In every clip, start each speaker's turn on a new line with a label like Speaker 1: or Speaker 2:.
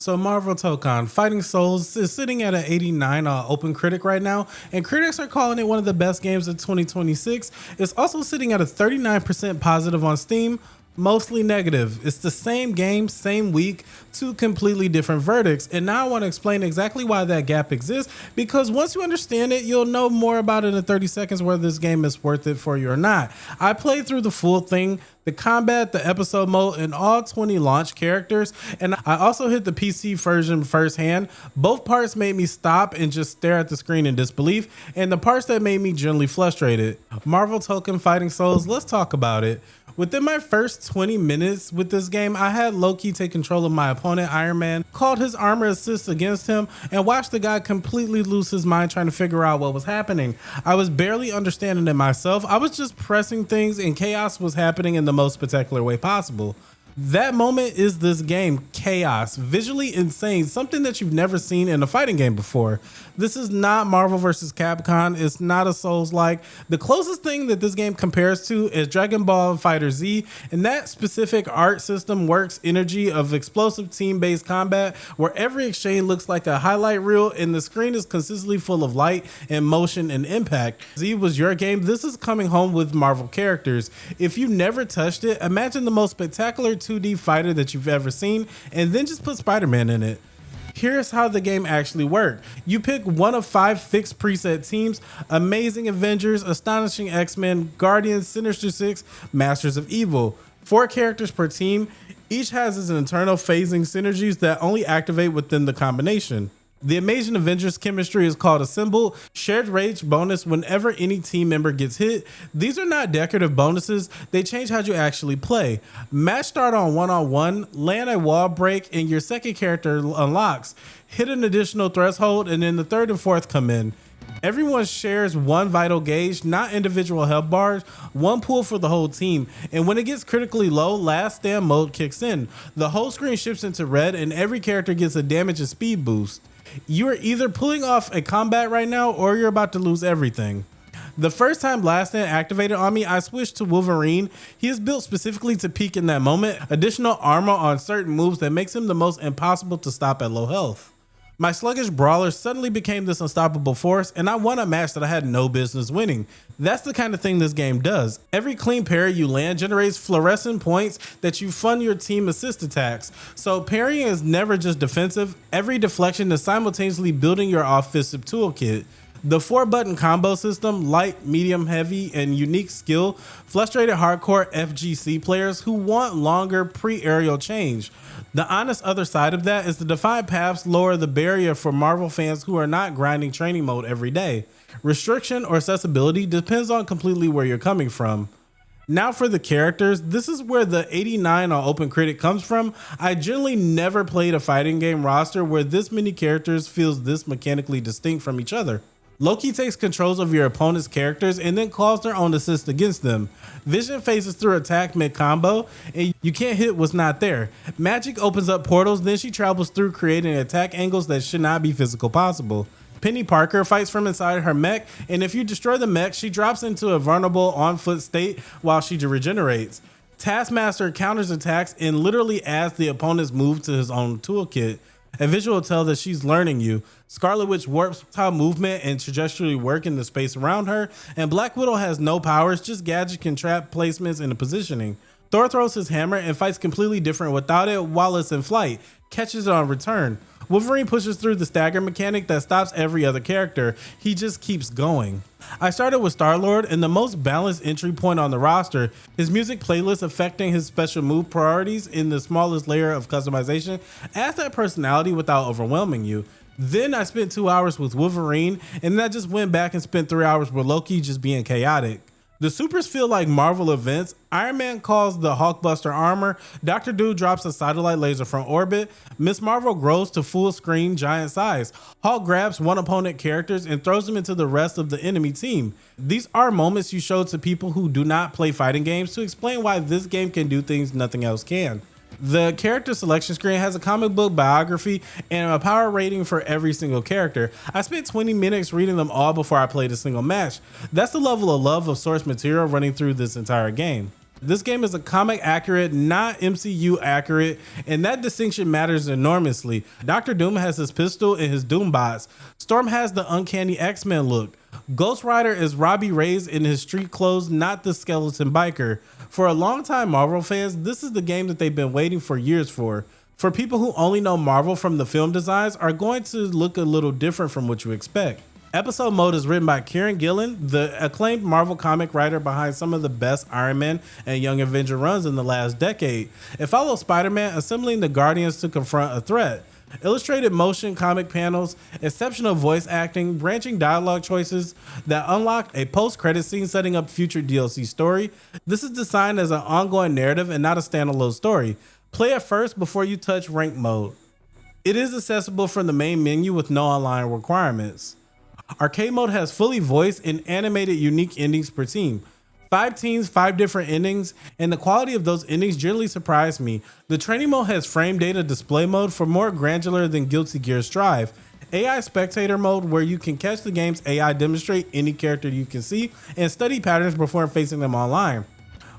Speaker 1: So Marvel Tōkon Fighting Souls is sitting at an 89 on Open Critic right now, and critics are calling it one of the best games of 2026. It's also sitting at a 39% positive on Steam, mostly negative. It's the same game, same week, two completely different verdicts. And now I want to explain exactly why that gap exists, because once you understand it, you'll know more about it in 30 seconds whether this game is worth it for you or not. I played through the full thing, the combat, the episode mode, and all 20 launch characters, and I also hit the PC version firsthand. Both parts made me stop and just stare at the screen in disbelief, and the parts that made me generally frustrated. Marvel Tōkon Fighting Souls, let's talk about it. Within my first 20 minutes with this game, I had Loki take control of my opponent, Iron Man, called his armor assist against him, and watched the guy completely lose his mind trying to figure out what was happening. I was barely understanding it myself. I was just pressing things and chaos was happening in the most spectacular way possible. That moment is this game, chaos, visually insane, something that you've never seen in a fighting game before. This is not Marvel vs. Capcom. It's not a Souls-like. The closest thing that this game compares to is Dragon Ball FighterZ, and that specific art system works energy of explosive team-based combat where every exchange looks like a highlight reel and the screen is consistently full of light and motion and impact. Z was your game. This is coming home with Marvel characters. If you never touched it, imagine the most spectacular 2D fighter that you've ever seen, and then just put Spider-Man in it. Here's how the game actually worked. You pick one of 5 fixed preset teams: Amazing Avengers, Astonishing X-Men, Guardians, Sinister Six, Masters of Evil. 4 characters per team. Each has its internal phasing synergies that only activate within the combination. The Amazing Avengers chemistry is called Assemble, shared rage bonus whenever any team member gets hit. These are not decorative bonuses, they change how you actually play. Match start on 1-on-1, land a wall break, and your second character unlocks. Hit an additional threshold, and then the third and fourth come in. Everyone shares one vital gauge, not individual health bars, one pool for the whole team. And when it gets critically low, last stand mode kicks in. The whole screen shifts into red and every character gets a damage and speed boost. You are either pulling off a combat right now or you're about to lose everything. The first time Last Stand activated on me, I switched to Wolverine. He is built specifically to peak in that moment. Additional armor on certain moves that makes him the most impossible to stop at low health. My sluggish brawler suddenly became this unstoppable force, and I won a match that I had no business winning. That's the kind of thing this game does. Every clean parry you land generates fluorescent points that you fund your team assist attacks. So parrying is never just defensive. Every deflection is simultaneously building your offensive toolkit. The 4-button combo system, light, medium, heavy, and unique skill, frustrated hardcore FGC players who want longer pre-aerial change. The honest other side of that is the defined paths lower the barrier for Marvel fans who are not grinding training mode every day. Restriction or accessibility depends on completely where you're coming from. Now for the characters, this is where the 89 on Open Critic comes from. I generally never played a fighting game roster where this many characters feels this mechanically distinct from each other. Loki takes controls of your opponent's characters and then calls their own assist against them. Vision phases through attack mid-combo and you can't hit what's not there. Magic opens up portals, then she travels through creating attack angles that should not be physical possible. Penny Parker fights from inside her mech, and if you destroy the mech, she drops into a vulnerable on-foot state while she regenerates. Taskmaster counters attacks and literally adds the opponent's move to his own toolkit. A visual tell that she's learning you. Scarlet Witch warps how movement and trajectory work in the space around her, and Black Widow has no powers, just gadget can trap placements and positioning. Thor throws his hammer and fights completely different without it while it's in flight, catches it on return. Wolverine pushes through the stagger mechanic that stops every other character. He just keeps going. I started with Star-Lord and the most balanced entry point on the roster. His music playlist affecting his special move priorities in the smallest layer of customization adds that personality without overwhelming you. Then I spent 2 hours with Wolverine, and then I just went back and spent 3 hours with Loki just being chaotic. The supers feel like Marvel events. Iron Man calls the Hulkbuster armor, Dr. Doom drops a satellite laser from orbit, Miss Marvel grows to full screen giant size, Hulk grabs one opponent characters and throws them into the rest of the enemy team. These are moments you show to people who do not play fighting games to explain why this game can do things nothing else can. The character selection screen has a comic book biography and a power rating for every single character. I spent 20 minutes reading them all before I played a single match. That's the level of love of source material running through this entire game. This game is a comic accurate, not MCU accurate, and that distinction matters enormously. Dr. Doom has his pistol and his Doombots. Storm has the uncanny X-Men look. Ghost Rider is Robbie Reyes in his street clothes, not the skeleton biker. For a long time Marvel fans, this is the game that they've been waiting for years for. For people who only know Marvel from the film designs, are going to look a little different from what you expect. Episode Mode is written by Kieran Gillen, the acclaimed Marvel comic writer behind some of the best Iron Man and Young Avenger runs in the last decade. It follows Spider-Man assembling the Guardians to confront a threat. Illustrated motion comic panels, exceptional voice acting, branching dialogue choices that unlock a post-credit scene setting up future DLC story. This is designed as an ongoing narrative and not a standalone story. Play it first before you touch rank mode. It is accessible from the main menu with no online requirements. Arcade mode has fully voiced and animated unique endings per team. 5 teams, 5 different endings, and the quality of those endings generally surprised me. The training mode has frame data display mode for more granular than Guilty Gear Strive. AI spectator mode where you can catch the game's AI demonstrate any character you can see and study patterns before facing them online.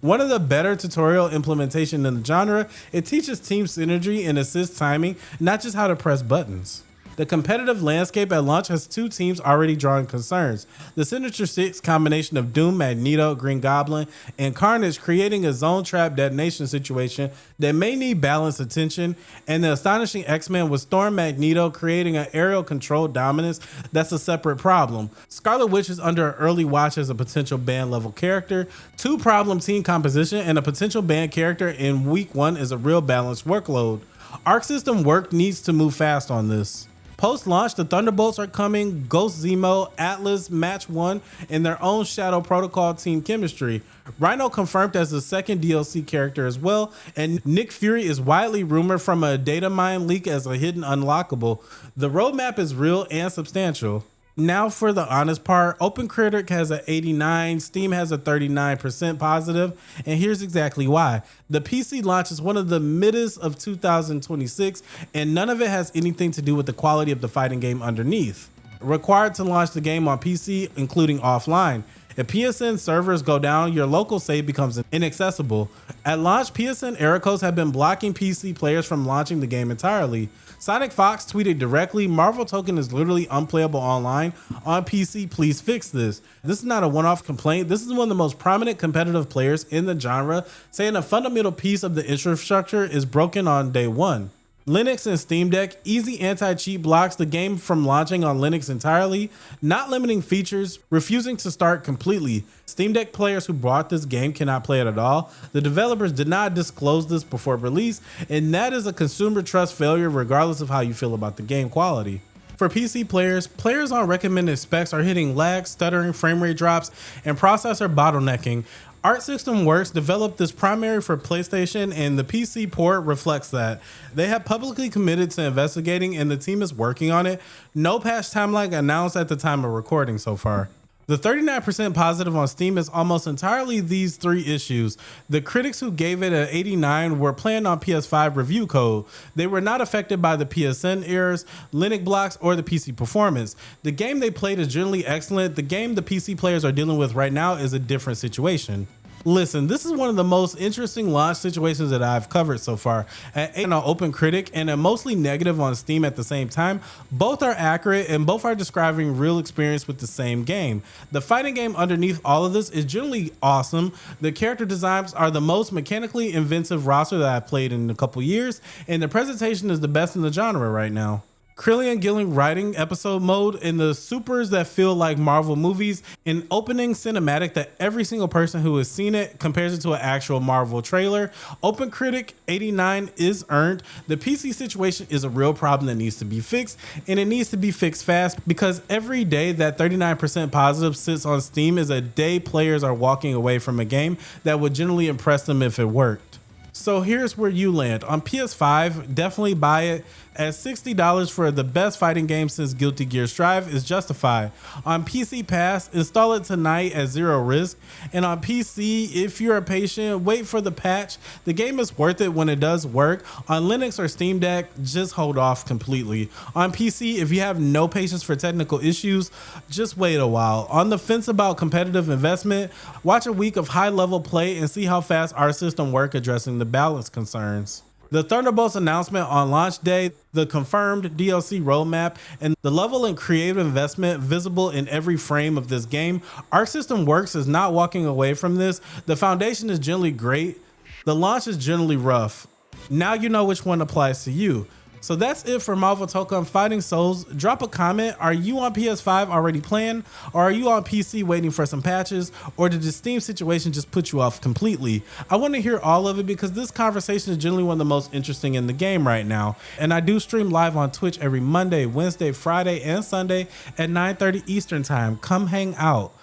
Speaker 1: One of the better tutorial implementation in the genre, it teaches team synergy and assists timing, not just how to press buttons. The competitive landscape at launch has 2 teams already drawing concerns. The Sinister Six combination of Doom, Magneto, Green Goblin, and Carnage creating a zone trap detonation situation that may need balanced attention, and the astonishing X-Men with Storm, Magneto creating an aerial control dominance that's a separate problem. Scarlet Witch is under an early watch as a potential ban level character. 2 problem team composition and a potential ban character in week 1 is a real balanced workload. Arc system work needs to move fast on this. Post-launch, the Thunderbolts are coming, Ghost Zemo, Atlas, Match 1, and their own Shadow Protocol team chemistry. Rhino confirmed as the second DLC character as well, and Nick Fury is widely rumored from a data mine leak as a hidden unlockable. The roadmap is real and substantial. Now for the honest part, OpenCritic has an 89, Steam has a 39% positive, and here's exactly why. The PC launch is one of the middest of 2026, and none of it has anything to do with the quality of the fighting game underneath. Required to launch the game on PC, including offline. If PSN servers go down, your local save becomes inaccessible. At launch, PSN error codes have been blocking PC players from launching the game entirely. Sonic Fox tweeted directly, Marvel Tōkon is literally unplayable online on PC, please fix this. This is not a one-off complaint. This is one of the most prominent competitive players in the genre, saying a fundamental piece of the infrastructure is broken on day one. Linux and Steam Deck, easy anti-cheat blocks the game from launching on Linux entirely, not limiting features, refusing to start completely. Steam Deck players who bought this game cannot play it at all. The developers did not disclose this before release, and that is a consumer trust failure regardless of how you feel about the game quality. For PC players, players on recommended specs are hitting lag, stuttering, frame rate drops, and processor bottlenecking. Arc System Works developed this primary for PlayStation, and the PC port reflects that. They have publicly committed to investigating, and the team is working on it. No patch timeline announced at the time of recording so far. The 39% positive on Steam is almost entirely these 3 issues. The critics who gave it an 89 were playing on PS5 review code. They were not affected by the PSN errors, Linux blocks, or the PC performance. The game they played is generally excellent. The game the PC players are dealing with right now is a different situation. Listen, this is one of the most interesting launch situations that I've covered so far. At 8 on OpenCritic and a mostly negative on Steam at the same time, both are accurate and both are describing real experience with the same game. The fighting game underneath all of this is generally awesome. The character designs are the most mechanically inventive roster that I've played in a couple years, and the presentation is the best in the genre right now. Kieran Gillen writing episode mode in the supers that feel like Marvel movies, an opening cinematic that every single person who has seen it compares it to an actual Marvel trailer. OpenCritic 89 is earned. The PC situation is a real problem that needs to be fixed, and it needs to be fixed fast because every day that 39% positive sits on Steam is a day players are walking away from a game that would generally impress them if it worked. So here's where you land. On PS5, definitely buy it. At $60 for the best fighting game since Guilty Gear Strive is justified. On PC Pass, install it tonight at zero risk. And on PC, if you're a patient, wait for the patch. The game is worth it when it does work. On Linux or Steam Deck, just hold off completely. On PC, if you have no patience for technical issues, just wait a while. On the fence about competitive investment, watch a week of high-level play and see how fast our system work addressing the balance concerns. The Thunderbolts announcement on launch day, the confirmed DLC roadmap, and the level and creative investment visible in every frame of this game. Arc System Works is not walking away from this. The foundation is generally great. The launch is generally rough. Now you know which one applies to you. So that's it for Marvel Tōkon Fighting Souls. Drop a comment. Are you on PS5 already playing? Or are you on PC waiting for some patches? Or did the Steam situation just put you off completely? I want to hear all of it because this conversation is generally one of the most interesting in the game right now. And I do stream live on Twitch every Monday, Wednesday, Friday, and Sunday at 9:30 Eastern time. Come hang out.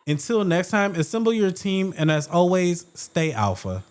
Speaker 1: Until next time, assemble your team. And as always, stay alpha.